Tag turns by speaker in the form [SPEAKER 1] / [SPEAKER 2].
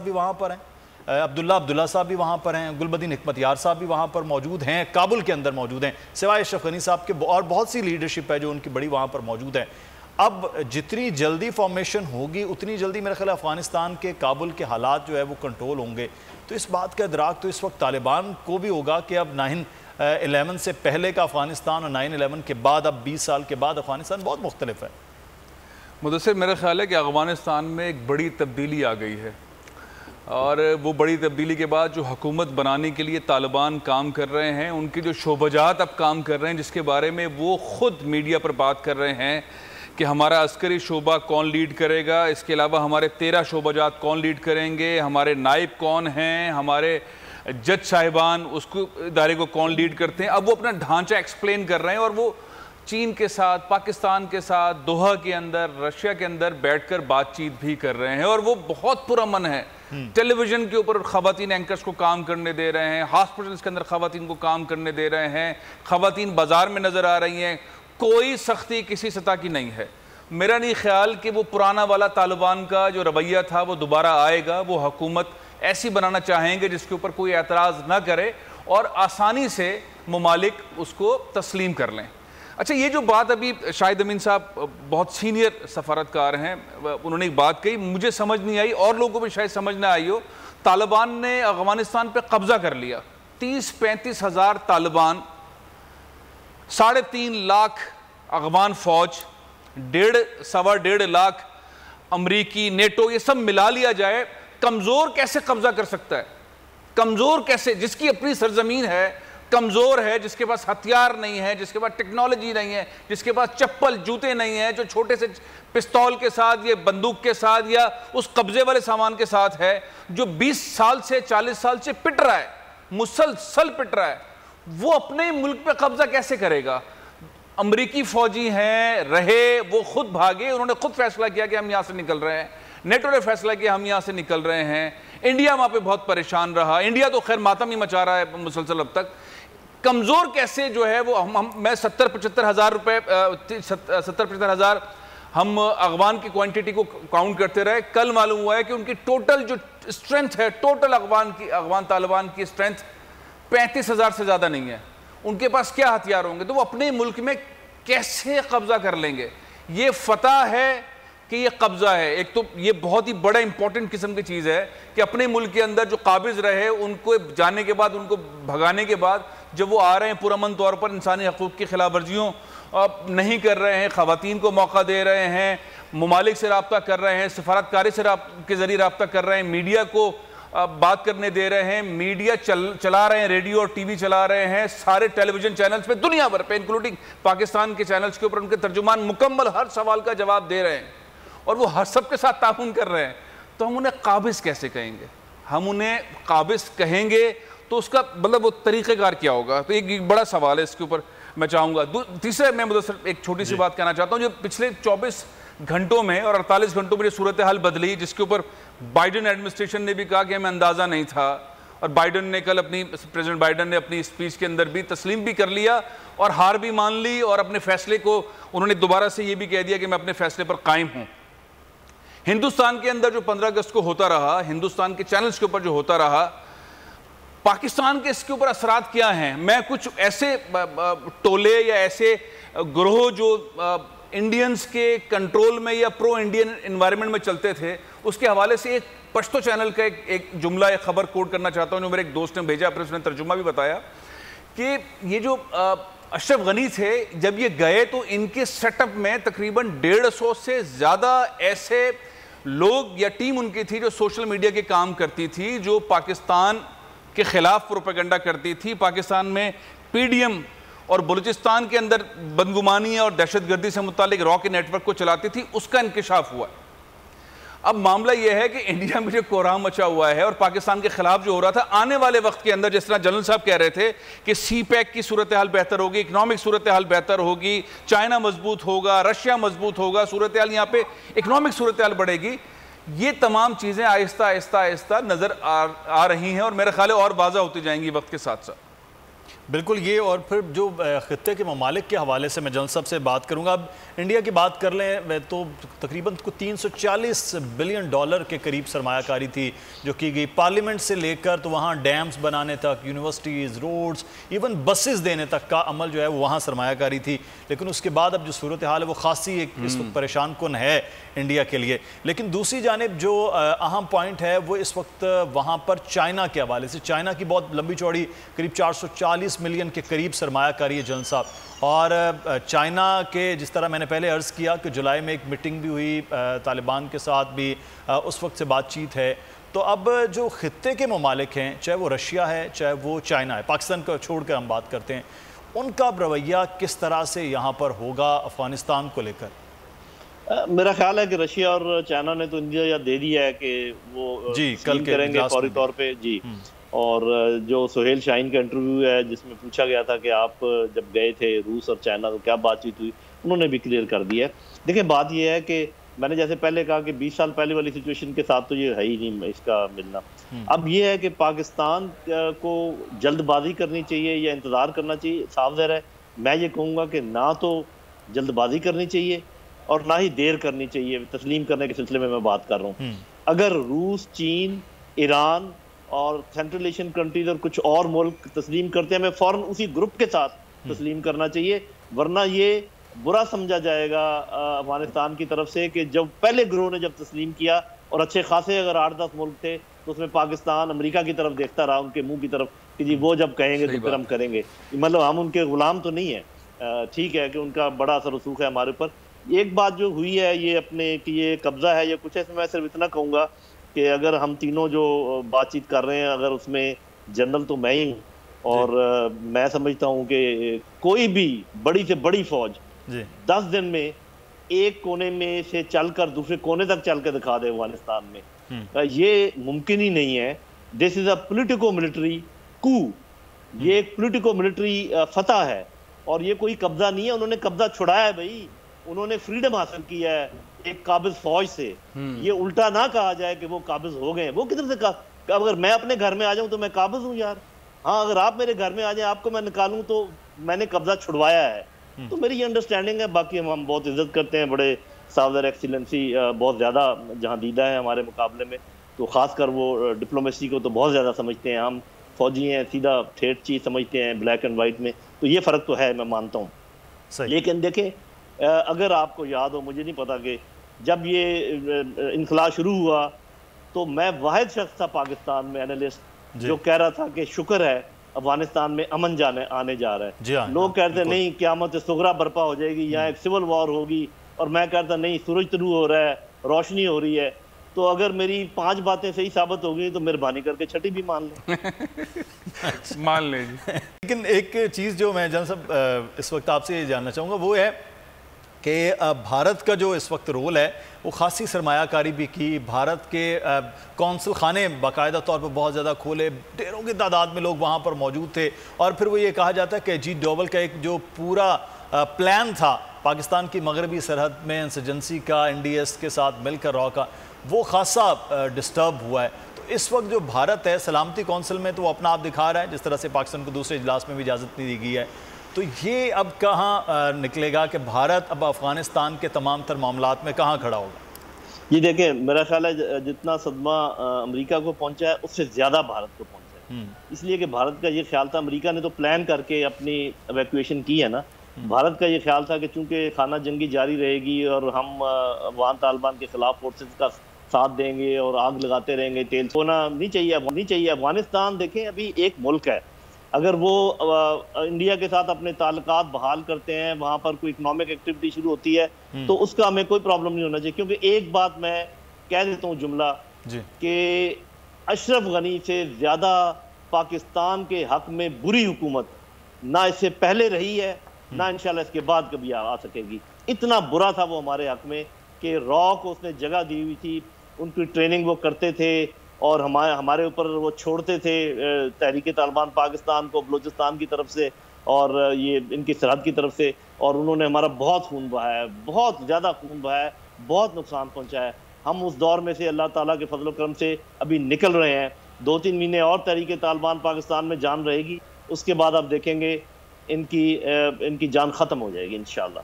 [SPEAKER 1] भी वहाँ पर हैं, अब्दुल्ला साहब भी वहाँ पर हैं, गुलबदीन हिकमतयार साहब भी वहाँ पर मौजूद हैं, काबुल के अंदर मौजूद हैं, सिवाय अशरफ गनी साहब के, और बहुत सी लीडरशिप है जो उनकी बड़ी वहाँ पर मौजूद है। अब जितनी जल्दी फॉर्मेशन होगी उतनी जल्दी मेरे ख्याल अफगानिस्तान के काबुल के हालात जो है वो कंट्रोल होंगे। तो इस बात का इदराक तो इस वक्त तालिबान को भी होगा कि अब 9/11 से पहले का अफगानिस्तान और 9/11 के बाद, अब 20 साल के बाद अफगानिस्तान बहुत मुख्तलिफ है।
[SPEAKER 2] मुदस्सिर, मेरा ख्याल है कि अफगानिस्तान में एक बड़ी तब्दीली आ गई है, और वो बड़ी तब्दीली के बाद जो हुकूमत बनाने के लिए तालिबान काम कर रहे हैं, उनके जो शोबजात अब काम कर रहे हैं, जिसके बारे में वो ख़ुद मीडिया पर बात कर रहे हैं कि हमारा अस्करी शोबा कौन लीड करेगा, इसके अलावा हमारे 13 शोबजात कौन लीड करेंगे, हमारे नायब कौन हैं, हमारे जज साहिबान उसको इदारे को कौन लीड करते हैं। अब वो अपना ढांचा एक्सप्लेन कर रहे हैं, और वो चीन के साथ, पाकिस्तान के साथ, दोहा के अंदर, रशिया के अंदर बैठकर बातचीत भी कर रहे हैं, और वो बहुत पुरअमन है। टेलीविजन के ऊपर खवातीन एंकर्स को काम करने दे रहे हैं, हॉस्पिटल्स के अंदर खवातीन को काम करने दे रहे हैं, खवातीन बाजार में नजर आ रही हैं, कोई सख्ती किसी सतह की नहीं है। मेरा नहीं ख्याल कि वो पुराना वाला तालिबान का जो रवैया था वो दोबारा आएगा। वो हुकूमत ऐसी बनाना चाहेंगे जिसके ऊपर कोई एतराज़ ना करे और आसानी से ममालिक उसको तस्लीम कर लें। अच्छा, ये जो बात अभी शाहिद अमीन साहब बहुत सीनियर सफारतकार हैं, उन्होंने एक बात कही, मुझे समझ नहीं आई, और लोगों को भी शायद समझ ना आई हो। तालिबान ने अफगानिस्तान पे कब्जा कर लिया, 30-35 हज़ार तालिबान, 3.5 लाख अफगान फौज, 1.5-1.25 लाख अमरीकी, नेटो, ये सब मिला लिया जाए, कमज़ोर कैसे कब्जा कर सकता है? कमज़ोर कैसे, जिसकी अपनी सरजमीन है, कमज़ोर है, जिसके पास हथियार नहीं है, जिसके पास टेक्नोलॉजी नहीं है, जिसके पास चप्पल जूते नहीं है, जो छोटे से पिस्तौल के साथ या बंदूक के साथ या उस कब्जे वाले सामान के साथ है, जो 20 साल से 40 साल से पिट रहा है, मुसलसल पिट रहा है, वो अपने मुल्क पे कब्जा कैसे करेगा? अमरीकी फौजी हैं रहे, वो खुद भागे, उन्होंने खुद फैसला किया कि हम यहाँ से निकल रहे हैं, नेटो ने फैसला किया हम यहाँ से निकल रहे हैं, इंडिया वहाँ पे बहुत परेशान रहा, इंडिया तो खैर मातम ही मचा रहा है मुसलसल अब तक। कमज़ोर कैसे जो है वो मैं 70-75 हज़ार रुपये, 70-75 हज़ार हम अफगान की क्वांटिटी को काउंट करते रहे। कल मालूम हुआ है कि उनकी टोटल जो स्ट्रेंथ है, टोटल अफगान तालिबान की स्ट्रेंथ 35 हज़ार से ज़्यादा नहीं है। उनके पास क्या हथियार होंगे? तो वो अपने मुल्क में कैसे कब्जा कर लेंगे? ये फतह है कि ये कब्जा है? एक तो ये बहुत ही बड़ा इंपॉर्टेंट किस्म की चीज़ है कि अपने मुल्क के अंदर जो काबिज रहे उनको जाने के बाद, उनको भगाने के बाद, जब वो आ रहे हैं पुरअमन तौर पर इंसानी हकूक़ की खिलाफ वर्जियों नहीं कर रहे हैं, ख़वातीन को मौका दे रहे हैं, ममालिक से रब्ता कर रहे हैं, सफारतकारी से के ज़रिए रब्ता कर रहे हैं, मीडिया को बात करने दे रहे हैं, मीडिया चला रहे हैं, रेडियो और टीवी चला रहे हैं, सारे टेलीविजन चैनल्स पे दुनिया भर पे इंक्लूडिंग पाकिस्तान के चैनल्स के ऊपर उनके तर्जुमान मुकम्मल हर सवाल का जवाब दे रहे हैं और वो हर सब के साथ ताउन कर रहे हैं। तो हम उन्हें काबिज कैसे कहेंगे? हम उन्हें काबिज कहेंगे तो उसका मतलब वो तरीक़ेकार क्या होगा? तो एक बड़ा सवाल है, इसके ऊपर मैं चाहूँगा। तीसरे मैं मुदस्सिर एक छोटी सी बात कहना चाहता हूँ। जो पिछले 24 घंटों में और 48 घंटों में जो सूरत हाल बदली, जिसके ऊपर बाइडन एडमिनिस्ट्रेशन ने भी कहा कि हमें अंदाज़ा नहीं था, और बाइडन ने कल प्रेसिडेंट बाइडन ने अपनी स्पीच के अंदर भी तस्लीम भी कर लिया और हार भी मान ली, और अपने फैसले को उन्होंने दोबारा से ये भी कह दिया कि मैं अपने फैसले पर कायम हूँ। हिंदुस्तान के अंदर जो 15 अगस्त को होता रहा, हिंदुस्तान के चैनल्स के ऊपर जो होता रहा, पाकिस्तान के इसके ऊपर असरात क्या हैं? मैं कुछ ऐसे टोले या ऐसे ग्रोह जो इंडियंस के कंट्रोल में या प्रो इंडियन एनवायरनमेंट में चलते थे, उसके हवाले से एक पश्तो चैनल का एक जुमला या खबर कोट करना चाहता हूँ जो मेरे एक दोस्त ने भेजा, अपने उसने तर्जुमा भी बताया कि ये जो अशरफ गनी थे, जब ये गए तो इनके सेटअप में तकरीबन 150 से ज़्यादा ऐसे लोग या टीम उनकी थी जो सोशल मीडिया के काम करती थी, जो पाकिस्तान के ख़िलाफ़ प्रोपेगेंडा करती थी, पाकिस्तान में PDM और बलूचिस्तान के अंदर बदगुमानी और दहशतगर्दी से मुतालिक रॉ के नेटवर्क को चलाती थी, उसका इंकिशाफ हुआ। अब मामला यह है कि इंडिया में जो कोहराम मचा हुआ है और पाकिस्तान के खिलाफ जो हो रहा था, आने वाले वक्त के अंदर, जिस तरह जनरल साहब कह रहे थे कि CPEC की सूरत हाल बेहतर होगी, इकनॉमिक सूरत हाल बेहतर होगी, चाइना मजबूत होगा, रशिया मजबूत होगा, सूरत हाल यहाँ पे इकनॉमिक सूरत हाल बढ़ेगी, ये तमाम चीज़ें आहिस्ता आहिस्ता आहिस्ता नज़र आ रही हैं और मेरे ख्याल है और वाज़ा होती जाएंगी वक्त के साथ साथ।
[SPEAKER 1] बिल्कुल ये, और फिर जो ख़ित्ते के ममालिक के हवाले से मैं जनरल साहब से बात करूँगा। अब इंडिया की बात कर लें तो तकरीबन को 340 बिलियन डॉलर के करीब सरमायाकारी थी जो की गई, पार्लियामेंट से लेकर तो वहाँ डैम्स बनाने तक, यूनिवर्सिटीज़, रोड्स, इवन बसेस देने तक का अमल जो है वो वहाँ सरमायाकारी थी। लेकिन उसके बाद अब जो सूरत हाल है वो खासी एक इस वक्त परेशान कुन है इंडिया के लिए। लेकिन दूसरी जानिब जो अहम पॉइंट है वो इस वक्त वहाँ पर चाइना के हवाले से, चाइना की बहुत लंबी चौड़ी करीब 440 मिलियन के करीब सरमायाकारी है जनरल साहब। और चाइना के, जिस तरह मैंने पहले अर्ज़ किया कि जुलाई में एक मीटिंग भी हुई तालिबान के साथ भी, उस वक्त से बातचीत है। तो अब जो ख़ित्ते के ममालिक हैं, चाहे वो रशिया है चाहे वो चाइना है, पाकिस्तान को छोड़कर हम बात करते हैं, उनका रवैया किस तरह से यहाँ पर होगा अफ़गानिस्तान को लेकर?
[SPEAKER 3] मेरा ख्याल है कि रशिया और चाइना ने तो इंडिया दे दिया है कि वो
[SPEAKER 1] जी कल
[SPEAKER 3] करेंगे फौरी तौर पे जी। और जो सुहेल शाहीन का इंटरव्यू है जिसमें पूछा गया था कि आप जब गए थे रूस और चाइना तो क्या बातचीत हुई, उन्होंने भी क्लियर कर दिया है। देखिए बात यह है कि मैंने जैसे पहले कहा कि 20 साल पहले वाली सिचुएशन के साथ तो ये है ही नहीं इसका मिलना। अब ये है कि पाकिस्तान को जल्दबाजी करनी चाहिए या इंतज़ार करना चाहिए, साफ ज़ाहिर है मैं ये कहूँगा कि ना तो जल्दबाजी करनी चाहिए और ना ही देर करनी चाहिए। तस्लीम करने के सिलसिले में मैं बात कर रहा हूँ। अगर रूस, चीन, ईरान और सेंट्रल एशियन कंट्रीज और कुछ और मुल्क तस्लीम करते हैं, हमें फ़ौरन उसी ग्रुप के साथ तस्लीम करना चाहिए, वरना ये बुरा समझा जाएगा अफगानिस्तान की तरफ से कि जब पहले ग्रोह ने जब तस्लीम किया और अच्छे खासे अगर 8-10 मुल्क थे तो उसमें पाकिस्तान अमेरिका की तरफ देखता रहा, उनके मुंह की तरफ कि जी वो जब कहेंगे तो फिर हम करेंगे। मतलब हम उनके गुलाम तो नहीं है। ठीक है कि उनका बड़ा असर रसूख है हमारे ऊपर। एक बात जो हुई है ये अपने कि ये कब्जा है या कुछ ऐसे, मैं सिर्फ इतना कहूँगा कि अगर हम तीनों जो बातचीत कर रहे हैं अगर उसमें जनरल तो मैं ही हूँ और मैं समझता हूँ कि कोई भी बड़ी से बड़ी फौज 10 दिन में एक कोने में से चलकर दूसरे कोने तक चल कर दिखा दे अफगानिस्तान में, ये मुमकिन ही नहीं है। This is a politico military कू, ये एक पॉलिटिको मिलिट्री फतह है और ये कोई कब्जा नहीं है। उन्होंने कब्जा छुड़ाया है भाई, उन्होंने फ्रीडम हासिल किया है एक काबिज फौज से। ये उल्टा ना कहा जाए कि वो काबिज हो गए। वो किधर से कहा? अगर मैं अपने घर में आ जाऊं तो मैं काबिज हूं यार। हाँ, अगर आप मेरे घर में आ जाए आपको मैं निकालूं तो मैंने कब्जा छुड़वाया है। तो मेरी ये अंडरस्टैंडिंग है। बाकी हम बहुत इज्जत करते हैं, बड़े सावधार एक्सीलेंसी बहुत ज़्यादा जहाँ दीदा है हमारे मुकाबले में, तो ख़ासकर वो डिप्लोमेसी को तो बहुत ज़्यादा समझते हैं। हम फौजी हैं, सीधा ठेठ चीज़ समझते हैं ब्लैक एंड वाइट में, तो ये फ़र्क तो है, मैं मानता हूँ। लेकिन देखें, अगर आपको याद हो, मुझे नहीं पता कि जब ये इनखला शुरू हुआ तो मैं वाहिद शख्स था पाकिस्तान में एनालिस्ट जो कह रहा था कि शुक्र है अफगानिस्तान में अमन आने जा रहा है। लोग कहते नहीं क़यामत सुगरा बर्पा हो जाएगी, यहाँ एक सिविल वॉर होगी, और मैं कहता नहीं सूरज तुलू हो रहा है, रोशनी हो रही है। तो अगर मेरी 5 बातें सही साबित हो गई तो मेहरबानी करके छठी भी मान लें।
[SPEAKER 2] मान लें जी।
[SPEAKER 1] लेकिन एक चीज़ जो मैं जनरल साहब इस वक्त आपसे ये जानना चाहूँगा वो है कि भारत का जो इस वक्त रोल है वो खासी सरमायाकारी भी की। भारत के कौंसल खाने बाकायदा तौर पर बहुत ज़्यादा खोले, ढेरों की तादाद में लोग वहाँ पर मौजूद थे। और फिर वो ये कहा जाता है कि अजीत डोवल का एक जो पूरा प्लान था पाकिस्तान की मगरबी सरहद में इंसर्जेंसी का, NDS के साथ मिलकर रॉ का, वो खासा डिस्टर्ब हुआ है। तो इस वक्त जो भारत है सलामती कौंसिल में तो वो अपना आप दिखा रहा है, जिस तरह से पाकिस्तान को दूसरे इजलास में भी इजाज़त नहीं दी गई है। तो ये अब कहाँ निकलेगा कि भारत अब अफगानिस्तान के तमाम तर मामलात में कहाँ खड़ा होगा?
[SPEAKER 3] ये देखें, मेरा ख्याल है जितना सदमा अमेरिका को पहुंचा है उससे ज़्यादा भारत को पहुंचा है। इसलिए कि भारत का ये ख्याल था, अमेरिका ने तो प्लान करके अपनी एवैक्यूएशन की है ना, भारत का ये ख्याल था कि चूंकि खाना जंगी जारी रहेगी और हम अफगान तालिबान के खिलाफ फोर्सेस का साथ देंगे और आग लगाते रहेंगे, तेल होना नहीं चाहिए। अफगानिस्तान देखें अभी एक मुल्क है, अगर वो इंडिया के साथ अपने ताल्लुकात बहाल करते हैं, वहाँ पर कोई इकोनॉमिक एक्टिविटी शुरू होती है तो उसका हमें कोई प्रॉब्लम नहीं होना चाहिए। क्योंकि एक बात मैं कह देता हूँ जुमला कि अशरफ गनी से ज़्यादा पाकिस्तान के हक में बुरी हुकूमत ना इससे पहले रही है ना इंशाल्लाह इसके बाद कभी आ सकेगी। इतना बुरा था वो हमारे हक में कि रॉ को उसने जगह दी हुई थी, उनकी ट्रेनिंग वो करते थे और हमारे ऊपर वो छोड़ते थे तहरीक तालिबान पाकिस्तान को बलूचिस्तान की तरफ से और ये इनकी सरहद की तरफ से, और उन्होंने हमारा बहुत खून बहाया है, बहुत ज़्यादा खून बहाया है, बहुत नुकसान पहुंचाया है। हम उस दौर में से अल्लाह ताला के फजल करम से अभी निकल रहे हैं। 2-3 महीने और तहरीक तालिबान पाकिस्तान में जान रहेगी उसके बाद आप देखेंगे इनकी जान ख़त्म हो जाएगी इंशाल्लाह।